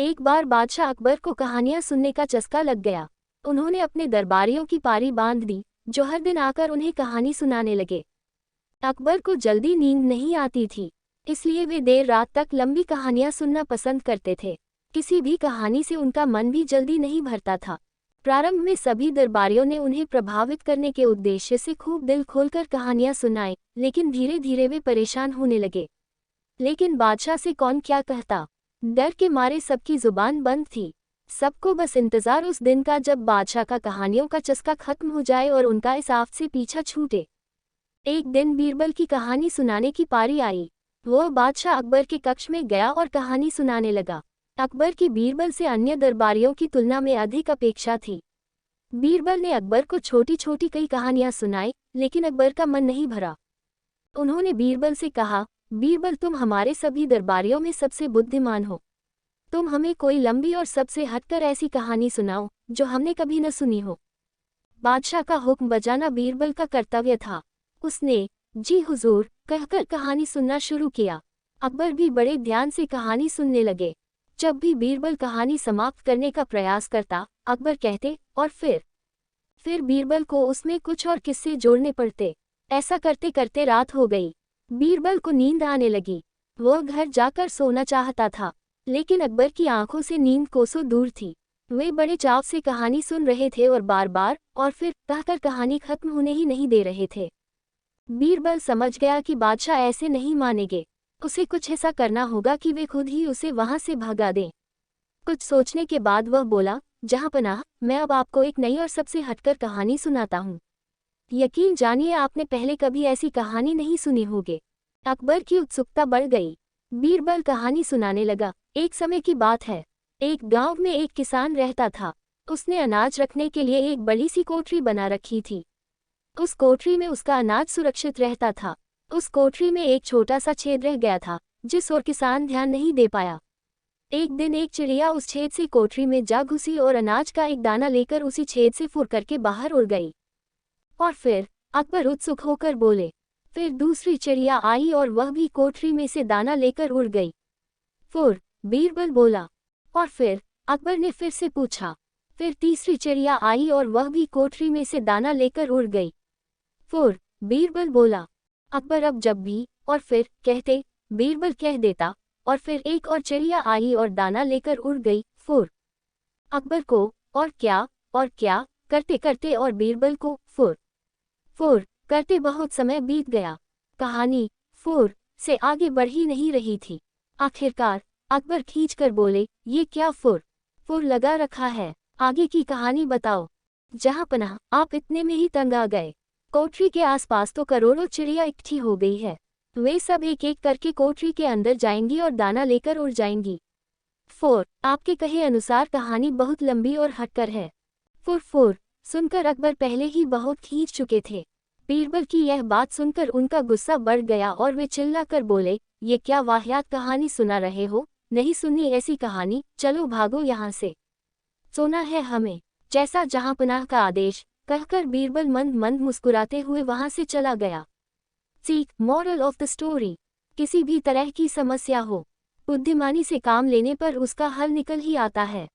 एक बार बादशाह अकबर को कहानियां सुनने का चस्का लग गया। उन्होंने अपने दरबारियों की पारी बांध दी, जो हर दिन आकर उन्हें कहानी सुनाने लगे। अकबर को जल्दी नींद नहीं आती थी, इसलिए वे देर रात तक लंबी कहानियां सुनना पसंद करते थे। किसी भी कहानी से उनका मन भी जल्दी नहीं भरता था। प्रारंभ में सभी दरबारियों ने उन्हें प्रभावित करने के उद्देश्य से खूब दिल खोलकर कहानियां सुनाई, लेकिन धीरे धीरे वे परेशान होने लगे। लेकिन बादशाह से कौन क्या कहता? डर के मारे सबकी जुबान बंद थी। सबको बस इंतजार उस दिन का जब बादशाह का कहानियों का चस्का खत्म हो जाए और उनका इस आफत से पीछा छूटे। एक दिन बीरबल की कहानी सुनाने की पारी आई। वह बादशाह अकबर के कक्ष में गया और कहानी सुनाने लगा। अकबर की बीरबल से अन्य दरबारियों की तुलना में अधिक अपेक्षा थी। बीरबल ने अकबर को छोटी छोटी कई कहानियां सुनाई, लेकिन अकबर का मन नहीं भरा। उन्होंने बीरबल से कहा, बीरबल, तुम हमारे सभी दरबारियों में सबसे बुद्धिमान हो। तुम हमें कोई लंबी और सबसे हटकर ऐसी कहानी सुनाओ जो हमने कभी न सुनी हो। बादशाह का हुक्म बजाना बीरबल का कर्तव्य था। उसने जी हुजूर कहकर कहानी सुनना शुरू किया। अकबर भी बड़े ध्यान से कहानी सुनने लगे। जब भी बीरबल कहानी समाप्त करने का प्रयास करता, अकबर कहते और फिर बीरबल को उसमें कुछ और किस्से जोड़ने पड़ते। ऐसा करते करते रात हो गई। बीरबल को नींद आने लगी। वह घर जाकर सोना चाहता था, लेकिन अकबर की आंखों से नींद कोसों दूर थी। वे बड़े चाव से कहानी सुन रहे थे और बार बार और फिर कहकर कहानी खत्म होने ही नहीं दे रहे थे। बीरबल समझ गया कि बादशाह ऐसे नहीं मानेंगे। उसे कुछ ऐसा करना होगा कि वे खुद ही उसे वहां से भगा दें। कुछ सोचने के बाद वह बोला, जहांपनाह, मैं अब आपको एक नई और सबसे हटकर कहानी सुनाता हूँ। यकीन जानिए आपने पहले कभी ऐसी कहानी नहीं सुनी होगी। अकबर की उत्सुकता बढ़ गई। बीरबल कहानी सुनाने लगा। एक समय की बात है। एक गांव में एक किसान रहता था। उसने अनाज रखने के लिए एक बड़ी सी कोठरी बना रखी थी। उस कोठरी में उसका अनाज सुरक्षित रहता था। उस कोठरी में एक छोटा सा छेद रह गया था, जिस ओर किसान ध्यान नहीं दे पाया। एक दिन एक चिड़िया उस छेद से कोठरी में जा घुसी और अनाज का एक दाना लेकर उसी छेद से फुर करके बाहर उड़ गई। और फिर अकबर उत्सुक होकर बोले, फिर दूसरी चिड़िया आई और वह भी कोठरी में से दाना लेकर उड़ गई। फुर, बीरबल बोला। और फिर अकबर ने फिर से पूछा। फिर तीसरी चिड़िया आई और वह भी कोठरी में से दाना लेकर उड़ गई। फुर, बीरबल बोला। अकबर अब जब भी और फिर कहते, बीरबल कह देता, और फिर एक और चिड़िया आई और दाना लेकर उड़ गई। फुर। अकबर को और क्या करते करते और बीरबल को फुर करते बहुत समय बीत गया। कहानी फुर से आगे बढ़ ही नहीं रही थी। आखिरकार अकबर खींचकर बोले, ये क्या फुर लगा रखा है, आगे की कहानी बताओ। जहांपनाह, आप इतने में ही तंग आ गए। कोठरी के आसपास तो करोड़ों चिड़िया इकट्ठी हो गई है। वे सब एक एक करके कोठरी के अंदर जाएंगी और दाना लेकर उड़ जाएंगी। फुर, आपके कहे अनुसार कहानी बहुत लंबी और हटकर है। फुर सुनकर अकबर पहले ही बहुत खींच चुके थे। बीरबल की यह बात सुनकर उनका गुस्सा बढ़ गया और वे चिल्लाकर बोले, ये क्या वाहियात कहानी सुना रहे हो? नहीं सुननी ऐसी कहानी, चलो भागो यहाँ से। सोना है हमें, जैसा जहांपनाह का आदेश, कहकर बीरबल मंद मंद मुस्कुराते हुए वहां से चला गया। सीख, मॉरल ऑफ द स्टोरी, किसी भी तरह की समस्या हो, बुद्धिमानी से काम लेने पर उसका हल निकल ही आता है।